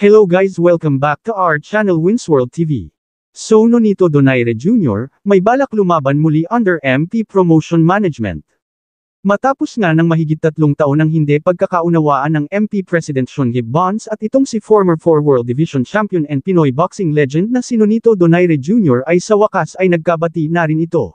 Hello guys, welcome back to our channel Winsworld TV. So Nonito Donaire Jr., may balak lumaban muli under MP Promotion Management. Matapos nga ng mahigit 3 taon ng hindi pagkakaunawaan ng MP President Sean Gibbons at itong si former 4 World Division Champion and Pinoy boxing legend na si Nonito Donaire Jr. ay sa wakas ay nagkabati na rin ito.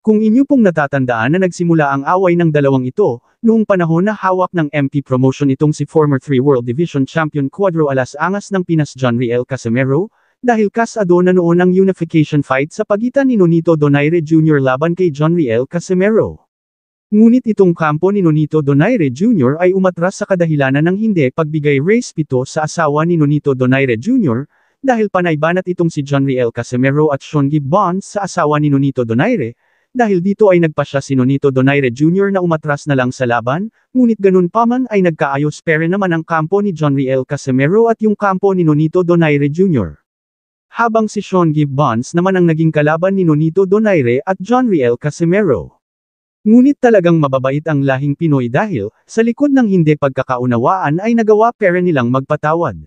Kung inyo pong natatandaan na nagsimula ang away ng dalawang ito, noong panahon na hawak ng MP Promotion itong si former 3 World Division Champion Cuadro Alas Angas ng Pinas John Riel Casimero, dahil kasado na noon ang unification fight sa pagitan ni Nonito Donaire Jr. laban kay John Riel Casimero. Ngunit itong kampo ni Nonito Donaire Jr. ay umatras sa kadahilanan ng hindi pagbigay respeto sa asawa ni Nonito Donaire Jr., dahil panaybanat itong si John Riel Casimero at Sean Gibbons sa asawa ni Nonito Donaire. Dahil dito ay nagpasya si Nonito Donaire Jr. na umatras na lang sa laban, ngunit ganun pa man ay nagkaayos pere naman ang kampo ni John Riel Casimero at yung kampo ni Nonito Donaire Jr. Habang si Sean Gibbons naman ang naging kalaban ni Nonito Donaire at John Riel Casimero. Ngunit talagang mababait ang lahing Pinoy dahil, sa likod ng hindi pagkakaunawaan ay nagawa pere nilang magpatawad.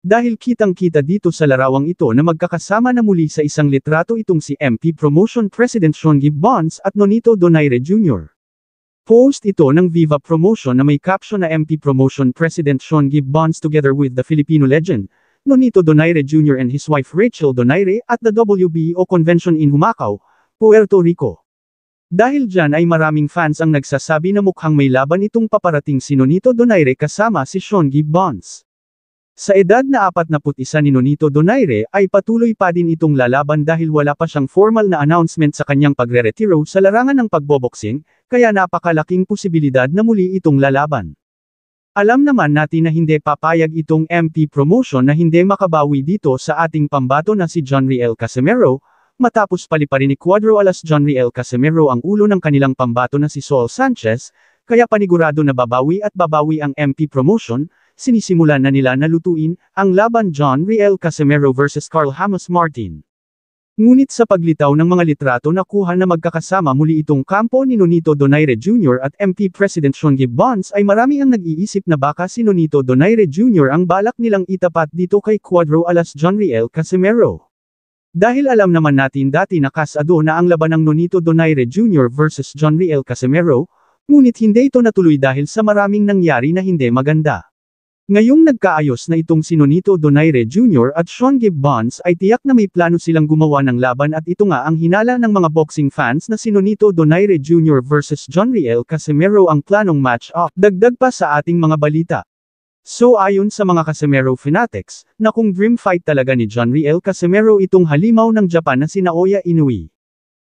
Dahil kitang-kita dito sa larawang ito na magkakasama na muli sa isang litrato itong si MP Promotion President Sean Gibbons at Nonito Donaire Jr. Post ito ng Viva Promotion na may caption na MP Promotion President Sean Gibbons together with the Filipino legend, Nonito Donaire Jr. and his wife Rachel Donaire at the WBO convention in Humacao, Puerto Rico. Dahil dyan ay maraming fans ang nagsasabi na mukhang may laban itong paparating si Nonito Donaire kasama si Sean Gibbons. Sa edad na 41 ni Nonito Donaire ay patuloy pa din itong lalaban dahil wala pa siyang formal na announcement sa kanyang pagre-retiro sa larangan ng pagboboxing, kaya napakalaking posibilidad na muli itong lalaban. Alam naman natin na hindi papayag itong MP Promotion na hindi makabawi dito sa ating pambato na si John Riel Casimero, matapos paliparin ni Cuadro Alas John Riel Casimero ang ulo ng kanilang pambato na si Saul Sanchez, kaya panigurado na babawi at babawi ang MP Promotion. Sinisimulan na nila na lutuin ang laban John Riel Casimero vs Carl Hamos Martin. Ngunit sa paglitaw ng mga litrato nakuha na magkakasama muli itong kampo ni Nonito Donaire Jr. at MP President Sean Gibbons ay marami ang nag-iisip na baka si Nonito Donaire Jr. ang balak nilang itapat dito kay Cuadro Alas John Riel Casimero. Dahil alam naman natin dati na kasado na ang laban ng Nonito Donaire Jr. vs John Riel Casimero, ngunit hindi ito natuloy dahil sa maraming nangyari na hindi maganda. Ngayong nagkaayos na itong si Nonito Donaire Jr. at Sean Gibbons ay tiyak na may plano silang gumawa ng laban at ito nga ang hinala ng mga boxing fans na si Nonito Donaire Jr. vs John Riel Casimero ang planong match-up. Dagdag pa sa ating mga balita. So ayon sa mga Casimero fanatics, na kung dream fight talaga ni John Riel Casimero itong halimaw ng Japan na si Naoya Inoue,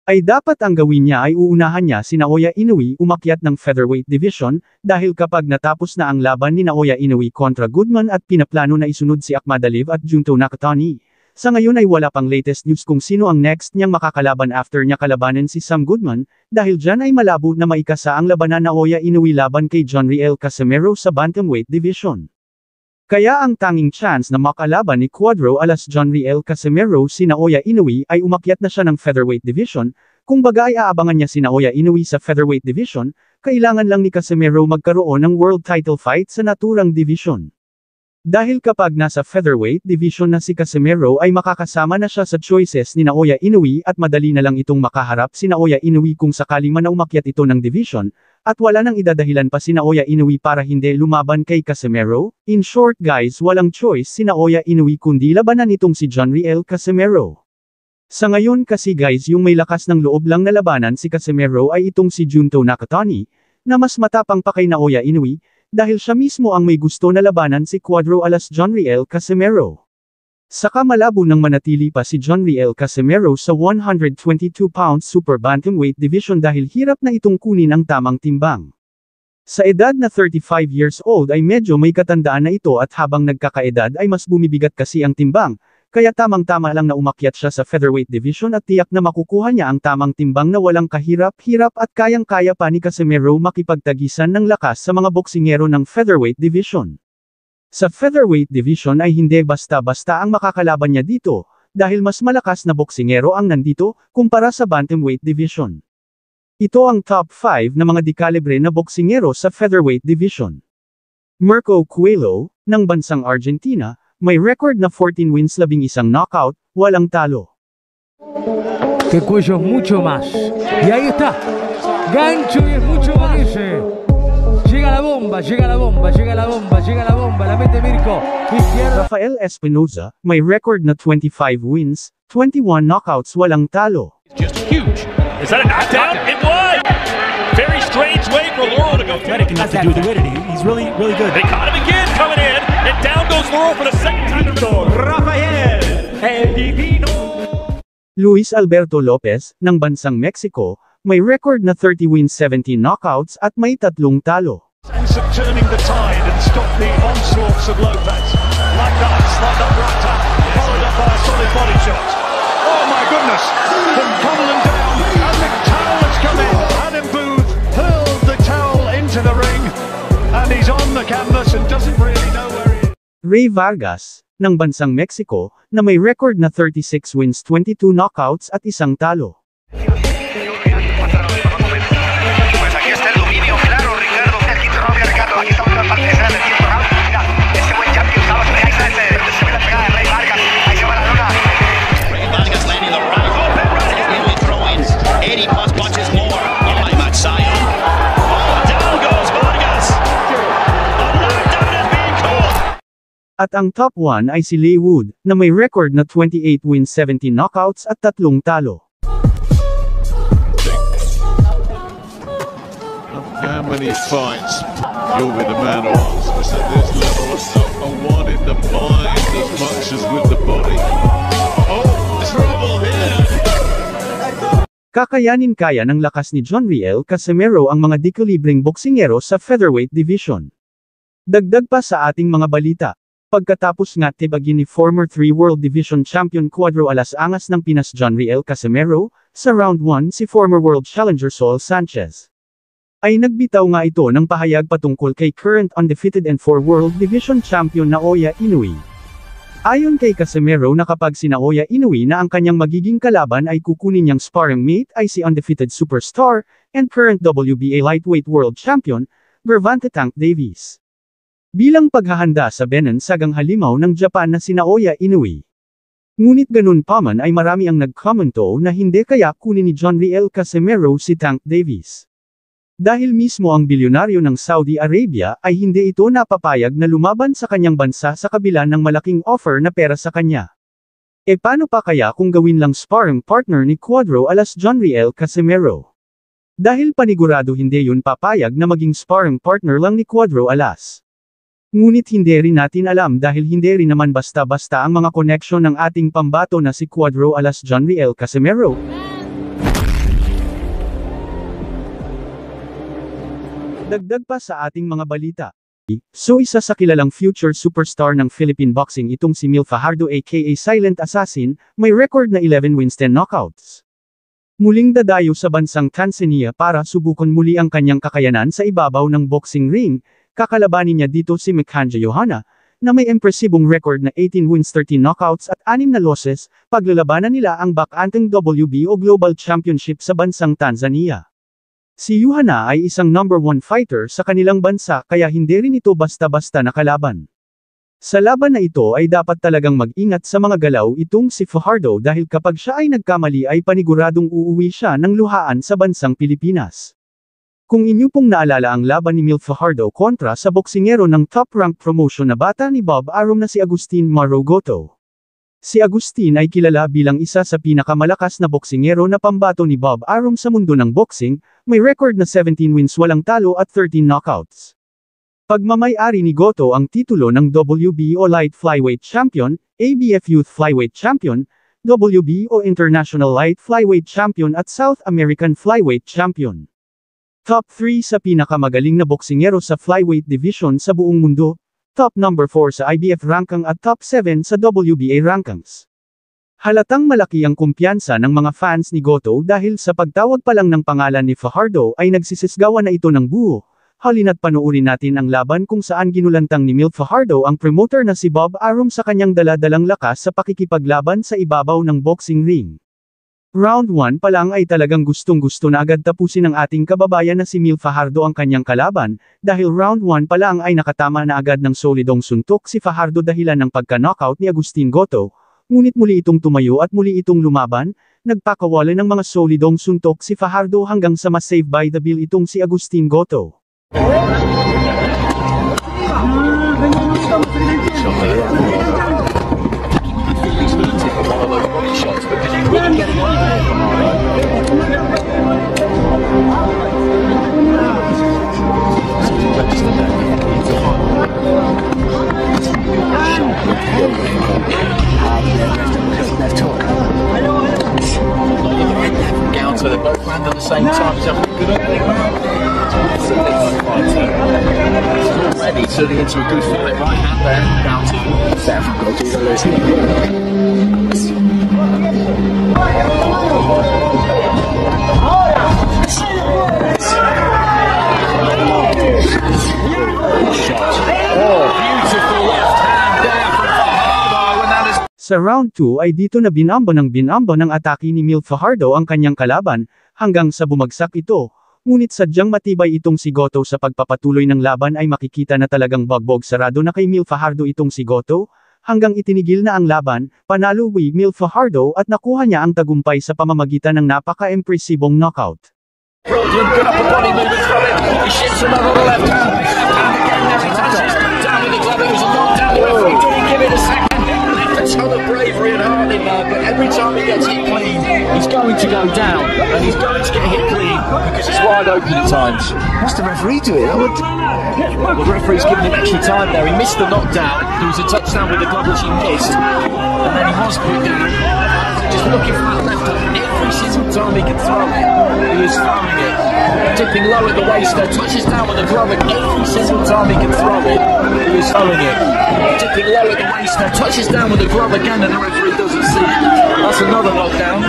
ay dapat ang gawin niya ay uunahan niya si Naoya Inoue umakyat ng featherweight division, dahil kapag natapos na ang laban ni Naoya Inoue kontra Goodman at pinaplano na isunod si Akhmadaliev at Junto Nakatani, sa ngayon ay wala pang latest news kung sino ang next niyang makakalaban after niya kalabanin si Sam Goodman, dahil dyan ay malabo na maikasa ang labanan Naoya Inoue laban kay John Riel Casimero sa bantamweight division. Kaya ang tanging chance na makalaban ni Cuadro Alas John Riel Casimero si Naoya Inoue ay umakyat na siya ng featherweight division, kung baga ay aabangan niya si Naoya Inoue sa featherweight division, kailangan lang ni Casimero magkaroon ng world title fight sa naturang division. Dahil kapag nasa featherweight division na si Casimero ay makakasama na siya sa choices ni Naoya Inoue at madali na lang itong makaharap si Naoya Inoue kung sakali man na umakyat ito ng division, at wala nang idadahilan pa si Naoya Inoue para hindi lumaban kay Casimero. In short guys, walang choice si Naoya Inoue kundi labanan itong si John Riel Casimero. Sa ngayon kasi guys yung may lakas ng loob lang na labanan si Casimero ay itong si Junto Nakatani, na mas matapang pa kay Naoya Inoue, dahil siya mismo ang may gusto na labanan si Cuadro Alas John Riel Casimero. Saka malabo nang manatili pa si John Riel Casimero sa 122 pounds super bantamweight division dahil hirap na itong kunin ang tamang timbang. Sa edad na 35 years old ay medyo may katandaan na ito at habang nagkakaedad ay mas bumibigat kasi ang timbang, kaya tamang-tama lang na umakyat siya sa featherweight division at tiyak na makukuha niya ang tamang timbang na walang kahirap-hirap at kayang-kaya pa ni Casimero makipagtagisan ng lakas sa mga boksingero ng featherweight division. Sa featherweight division ay hindi basta-basta ang makakalaban niya dito, dahil mas malakas na boksingero ang nandito, kumpara sa bantamweight division. Ito ang top 5 na mga dekalibre na boksingero sa featherweight division. Mirko Coelho, ng bansang Argentina, may record na 14 wins 11 knockout, walang talo. Que Cuello es mucho más. Y ahí está. Gancho y es mucho más ese. Llega la bomba, llega la bomba, llega la bomba, llega la bomba. La mete Mirko. Izquierda. Rafael Espinoza, may record na 25 wins, 21 knockouts, walang talo. Just huge. Is that a knockdown? It was! Very strange way for Laurel to go. Athletic enough to do it. He's really good. They caught him again coming in, and down goes Laurel for the second time. Rafael, el divino. Luis Alberto Lopez, ng bansang Mexico, may record na 30 wins 17 knockouts at may 3 talo. Sense of turning the tide and stop the onslaughts of Lopez. Like that, slide up right hand, followed up by a solid body shot. Oh my goodness! From Conlan down, and the towel has come in. Adam Booth hurled the towel into the ring, and he's on the canvas and doesn't really know where he is. Ray Vargas, ng bansang Mexico, na may record na 36 wins 22 knockouts at 1 talo. Pues aquí está el dominio claro, Ricardo. Aquí está Ricardo. Aquí está una parte de tiempo rápido. Mira, este buen champion, ¿sabes? Ahí está se ve la pegada de Ray Vargas. Ahí se va la luna. Ray Vargas landing the right. Nearly throwing 80 plus punches more. Oh, my Zion. Oh, down goes Vargas. A knockdown is being called. At ang top 1 ay si Leigh Wood, na may record na 28 wins 17 knockouts at 3 talo. How many fights? You'll be the man who answers at this level. I wanted the mind as much as with the body. Oh, trouble here. Kakayanin kaya ng lakas ni John Riel Casimero ang mga dekalibreng boksingero sa featherweight division. Dagdag pa sa ating mga balita. Pagkatapos nga tibagin ni former 3 World Division Champion Cuadro Alas Angas ng Pinas John Riel Casimero, sa round 1 si former World Challenger Saul Sanchez. Ay nagbitaw nga ito ng pahayag patungkol kay current undefeated and 4 World Division Champion Naoya Inoue. Ayon kay Casimero na kapag si Naoya Inoue na ang kanyang magiging kalaban ay kukunin niyang sparring mate ay si undefeated superstar, and current WBA lightweight world champion, Gervonta Tank Davis. Bilang paghahanda sa Benin Sagang Halimaw ng Japan na si Naoya Inoue. Ngunit ganun pa man ay marami ang nagkomento na hindi kaya kunin ni John Riel Casimero si Tank Davis. Dahil mismo ang bilyonaryo ng Saudi Arabia ay hindi ito napapayag na lumaban sa kanyang bansa sa kabila ng malaking offer na pera sa kanya. E paano pa kaya kung gawin lang sparring partner ni Cuadro Alas John Riel Casimero? Dahil panigurado hindi yun papayag na maging sparring partner lang ni Cuadro Alas. Ngunit hindi rin natin alam dahil hindi rin naman basta-basta ang mga koneksyon ng ating pambato na si Cuadro Alas John Riel Casimero. Dagdag pa sa ating mga balita. So isa sa kilalang future superstar ng Philippine boxing itong si Mil Fajardo aka Silent Assassin, may record na 11 wins 10 knockouts. Muling dadayo sa bansang Tanzania para subukan muli ang kanyang kakayanan sa ibabaw ng boxing ring. Kakalabanin niya dito si Mekanja Johanna, na may impresibong record na 18 wins 13 knockouts at 6 na losses, paglalabanan nila ang bakanteng WBO Global Championship sa bansang Tanzania. Si Johanna ay isang number 1 fighter sa kanilang bansa kaya hindi rin ito basta-basta nakalaban. Sa laban na ito ay dapat talagang mag-ingat sa mga galaw itong si Fajardo dahil kapag siya ay nagkamali ay paniguradong uuwi siya ng luhaan sa bansang Pilipinas. Kung inyo pong naalala ang laban ni Mil Fajardo kontra sa boksingero ng top-ranked promotion na bata ni Bob Arum na si Agustin Marogoto. Si Agustin ay kilala bilang isa sa pinakamalakas na boksingero na pambato ni Bob Arum sa mundo ng boxing, may record na 17 wins walang talo at 13 knockouts. Pagmamay-ari ni Goto ang titulo ng WBO Light Flyweight Champion, ABF Youth Flyweight Champion, WBO International Light Flyweight Champion at South American Flyweight Champion. Top 3 sa pinakamagaling na boksingero sa flyweight division sa buong mundo, top number 4 sa IBF ranking at top 7 sa WBA rankings. Halatang malaki ang kumpiyansa ng mga fans ni Goto dahil sa pagtawag pa lang ng pangalan ni Fajardo ay nagsisisgawan na ito ng buo. Halina't panoorin natin ang laban kung saan ginulantang ni Mil Fajardo ang promoter na si Bob Arum sa kanyang dala-dalang lakas sa pakikipaglaban sa ibabaw ng boxing ring. Round 1 pa lang ay talagang gustong-gusto na agad tapusin ng ating kababayan na si Mil Fajardo ang kanyang kalaban, dahil round 1 pa lang ay nakatama na agad ng solidong suntok si Fajardo dahilan ng pagka-knockout ni Agustin Goto, ngunit muli itong tumayo at muli itong lumaban, nagpakawala ng mga solidong suntok si Fajardo hanggang sa ma-save by the bell itong si Agustin Goto. So they both land at the same time. He's having a good opening round. Already turning into a good fight. Right hand there. Down to beautiful left hand there from Fajardo, and that is. Sa round 2 ay dito na binamba ng atake ni Mil Fajardo ang kanyang kalaban, hanggang sa bumagsak ito, ngunit sadyang matibay itong si Goto sa pagpapatuloy ng laban ay makikita na talagang bagbog sarado na kay Mil Fajardo itong si Goto, hanggang itinigil na ang laban, panalo Mil Fajardo at nakuha niya ang tagumpay sa pamamagitan ng napaka-impresibong knockout. Brilliant, good upper body movement from it. He shifts another on the left hand. And again, there he touches. Down with the glove, it was a knockdown. The referee didn't give it a second. A ton of bravery and heart in there, but every time he gets hit clean, he's going to go down. And he's going to get hit clean because it's wide open at times. What's the referee doing? Well, the referee's giving him extra time there. He missed the knockdown. There was a touchdown with the glove which he missed. And then he was just looking for that left hook. Every single time he could throw it, he was throwing it. Dipping low at the waist there, touches down with the glove, and every single time he could throw it, he was throwing it. Dipping low at the waist there, touches down with the glove again, and the referee doesn't see it. That's another knockdown.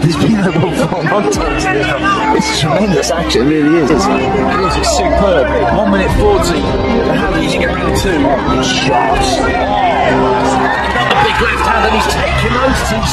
There's been a lot of It's tremendous action, it really is. It is, it's superb. 1 minute 40. How did he get round 2? Shots. Another big left hand, and he's taking those two